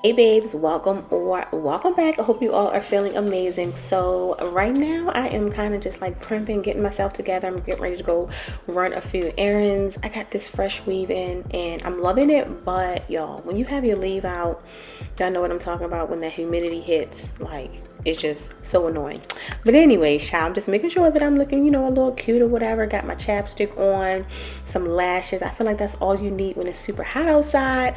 Hey babes, welcome or welcome back. I hope you all are feeling amazing. So right now I am kind of just like primping, getting myself together. I'm getting ready to go run a few errands. I got this fresh weave in and I'm loving it, but y'all, when you have your leave out, y'all know what I'm talking about. When that humidity hits, like, it's just so annoying. But anyway, child, I'm just making sure that I'm looking, you know, a little cute or whatever. Got my chapstick on, some lashes. I feel like that's all you need when it's super hot outside.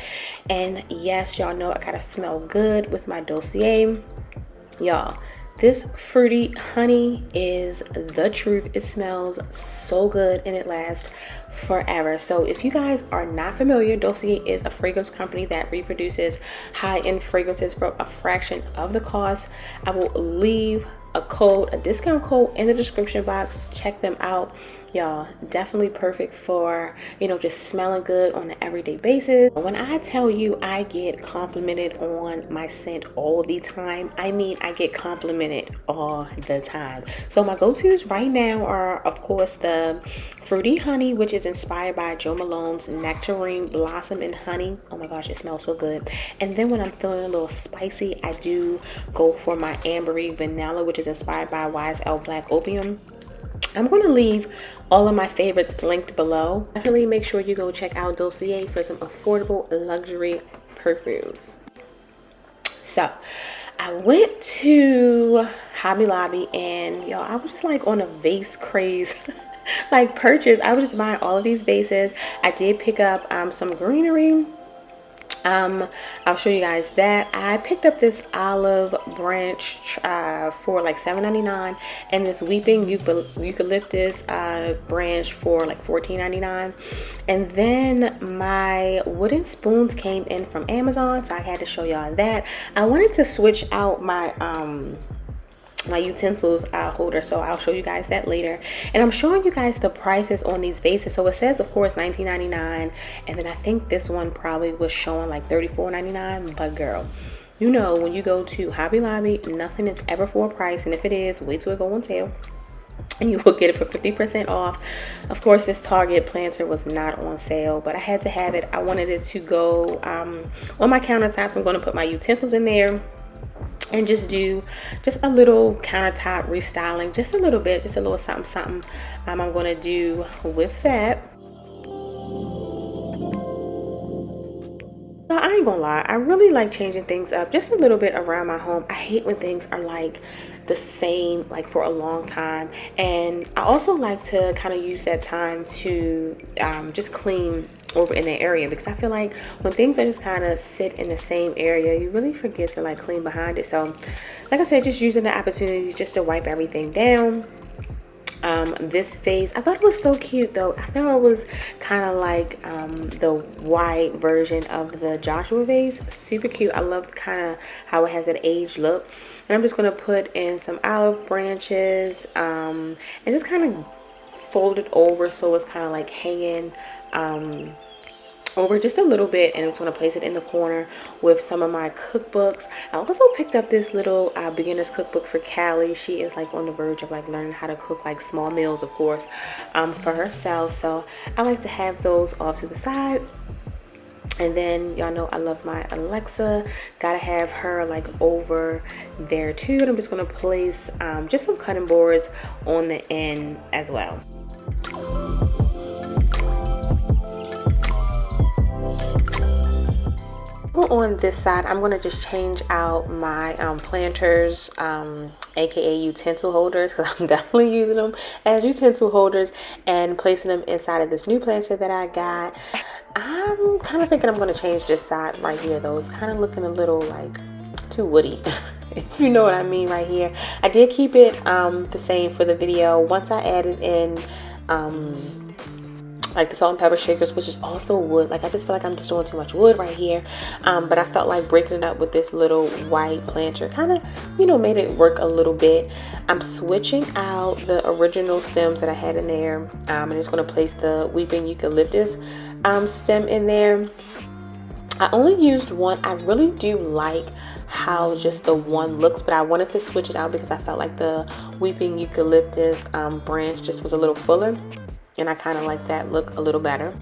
And yes, y'all know I gotta smell good with my dossier. Y'all, this fruity honey is the truth. It smells so good and it lasts forever. So if you guys are not familiar, Dossier is a fragrance company that reproduces high-end fragrances for a fraction of the cost. I will leave a discount code in the description box. Check them out, y'all. Definitely perfect for, you know, just smelling good on an everyday basis. When I tell you I get complimented on my scent all the time, I mean I get complimented all the time. So my go-tos right now are, of course, the fruity honey, which is inspired by Jo Malone's Nectarine Blossom and Honey. Oh my gosh, it smells so good. And then when I'm feeling a little spicy, I do go for my ambery vanilla, which is inspired by YSL Black Opium. I'm going to leave all of my favorites linked below. Definitely make sure you go check out Dossier for some affordable luxury perfumes. So I went to Hobby Lobby and y'all, I was just like on a vase craze like purchase. I was just buying all of these vases. I did pick up some greenery. I'll show you guys that. I picked up this olive branch for like $7.99 and this weeping eucalyptus branch for like $14.99. And then my wooden spoons came in from Amazon, so I had to show y'all that. I wanted to switch out my utensils holder, so I'll show you guys that later. And I'm showing you guys the prices on these vases. So it says, of course, $19.99, and then I think this one probably was showing like $34.99. But girl, you know, when you go to Hobby Lobby, nothing is ever for a price, and if it is, wait till it go on sale and you will get it for 50% off. Of course, this Target planter was not on sale, but I had to have it. I wanted it to go on my countertops. I'm going to put my utensils in there and just do just a little countertop restyling, just a little bit, just a little something I'm going to do with that. I ain't gonna lie, I really like changing things up just a little bit around my home. I hate when things are like the same like for a long time, and I also like to kind of use that time to just clean over in the area, because I feel like when things are just kind of sit in the same area, you really forget to like clean behind it. So like I said, just using the opportunities just to wipe everything down. This vase, I thought it was so cute though. I thought it was kind of like the white version of the Joshua vase. Super cute. I love kind of how it has an aged look. And I'm just going to put in some olive branches and just kind of fold it over so it's kind of like hanging over just a little bit, and I'm going to place it in the corner with some of my cookbooks. I also picked up this little beginner's cookbook for Callie. She is like on the verge of like learning how to cook like small meals, of course, for herself. So I like to have those off to the side. And then y'all know I love my Alexa. Gotta have her like over there too. And I'm just going to place just some cutting boards on the end as well. On this side, I'm going to just change out my planters, aka utensil holders, because I'm definitely using them as utensil holders, and placing them inside of this new planter that I got. I'm kind of thinking I'm going to change this side right here though. It's kind of looking a little like too woody. If you know what I mean right here. I did keep it the same for the video. Once I added in like the salt and pepper shakers, which is also wood. Like I just feel like I'm just doing too much wood right here, but I felt like breaking it up with this little white planter kind of, you know, made it work a little bit. I'm switching out the original stems that I had in there. I'm just going to place the weeping eucalyptus stem in there. I only used one. I really do like how just the one looks, but I wanted to switch it out because I felt like the weeping eucalyptus branch just was a little fuller, and I kind of like that look a little better.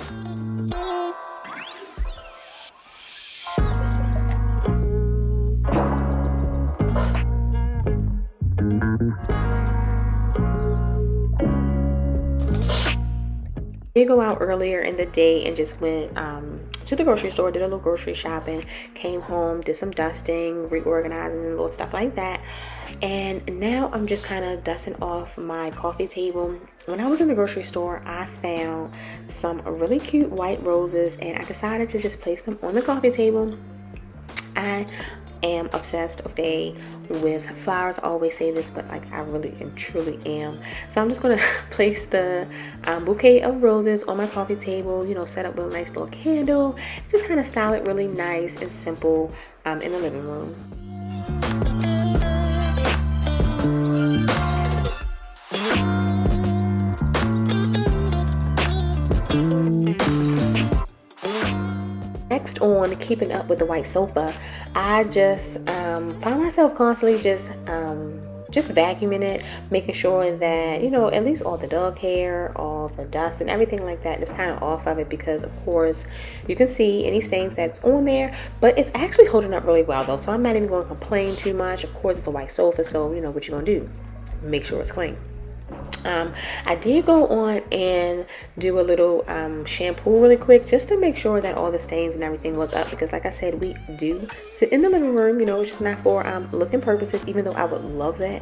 We go out earlier in the day and just went to the grocery store, did a little grocery shopping, came home, did some dusting, reorganizing, and little stuff like that. And now I'm just kind of dusting off my coffee table. When I was in the grocery store, I found some really cute white roses, and I decided to just place them on the coffee table. I am obsessed, okay, with flowers. I always say this, but like I really and truly am. So I'm just gonna place the bouquet of roses on my coffee table, you know, set up with a nice little candle, just kind of style it really nice and simple in the living room. Next on keeping up with the white sofa, I just find myself constantly just vacuuming it, making sure that, you know, at least all the dog hair, all the dust and everything like that is kind of off of it, because of course you can see any stains that's on there, but it's actually holding up really well though, so I'm not even going to complain too much. Of course it's a white sofa, so you know what you're gonna do, make sure it's clean. I did go on and do a little shampoo really quick just to make sure that all the stains and everything was up, because like I said, we do sit in the living room, you know, it's just not for looking purposes, even though I would love that.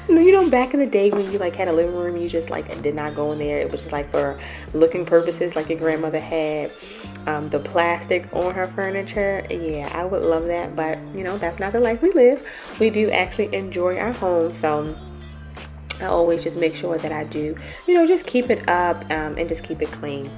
You know, back in the day when you like had a living room, you just like did not go in there, it was just like for looking purposes, like your grandmother had the plastic on her furniture. Yeah, I would love that, but you know, that's not the life we live. We do actually enjoy our home, so I always just make sure that I do, you know, just keep it up and just keep it clean.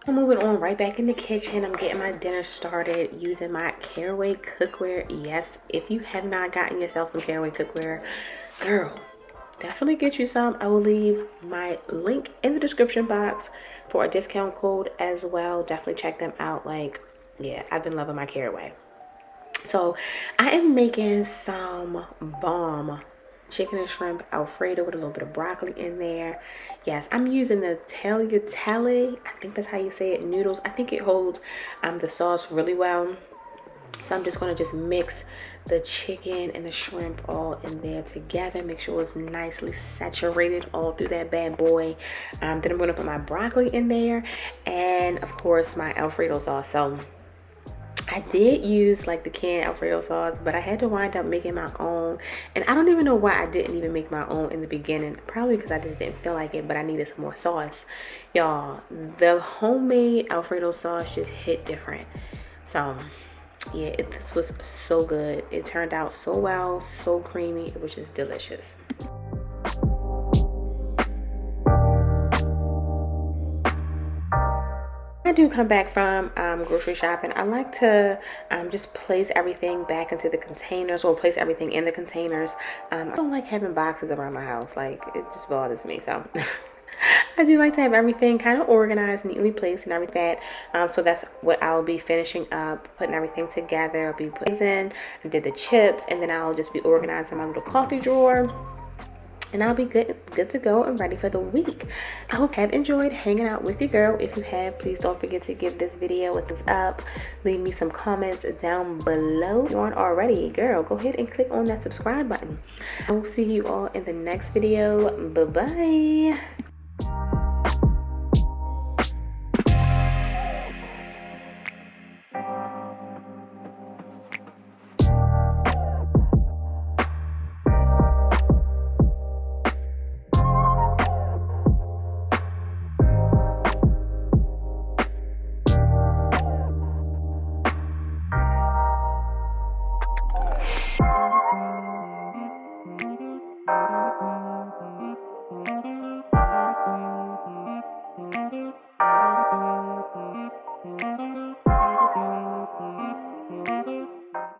Moving on right back in the kitchen, I'm getting my dinner started using my Caraway cookware. Yes, if you have not gotten yourself some Caraway cookware, girl, definitely get you some. I will leave my link in the description box for a discount code as well. Definitely check them out. Like, yeah, I've been loving my Caraway. So I am making some bomb chicken and shrimp Alfredo with a little bit of broccoli in there. Yes, I'm using the tagliatelle, I think that's how you say it, noodles. I think it holds the sauce really well. So I'm just going to just mix the chicken and the shrimp all in there together. Make sure it's nicely saturated all through that bad boy. Then I'm going to put my broccoli in there, and of course my Alfredo sauce. So I did use like the canned Alfredo sauce, but I had to wind up making my own. And I don't even know why I didn't even make my own in the beginning. Probably because I just didn't feel like it, but I needed some more sauce. Y'all, the homemade Alfredo sauce just hit different. So yeah, this was so good. It turned out so well, so creamy. It was just delicious. I do come back from grocery shopping, I like to just place everything back into the containers, or place everything in the containers. I don't like having boxes around my house. Like, it just bothers me. So I do like to have everything kind of organized, neatly placed and everything. So that's what I'll be finishing up, putting everything together. I'll be putting in, I did the chips, and then I'll just be organizing my little coffee drawer. And I'll be good to go and ready for the week. I hope you have enjoyed hanging out with your girl. If you have, please don't forget to give this video a thumbs up. Leave me some comments down below. If you aren't already, girl, go ahead and click on that subscribe button. I will see you all in the next video. Bye-bye.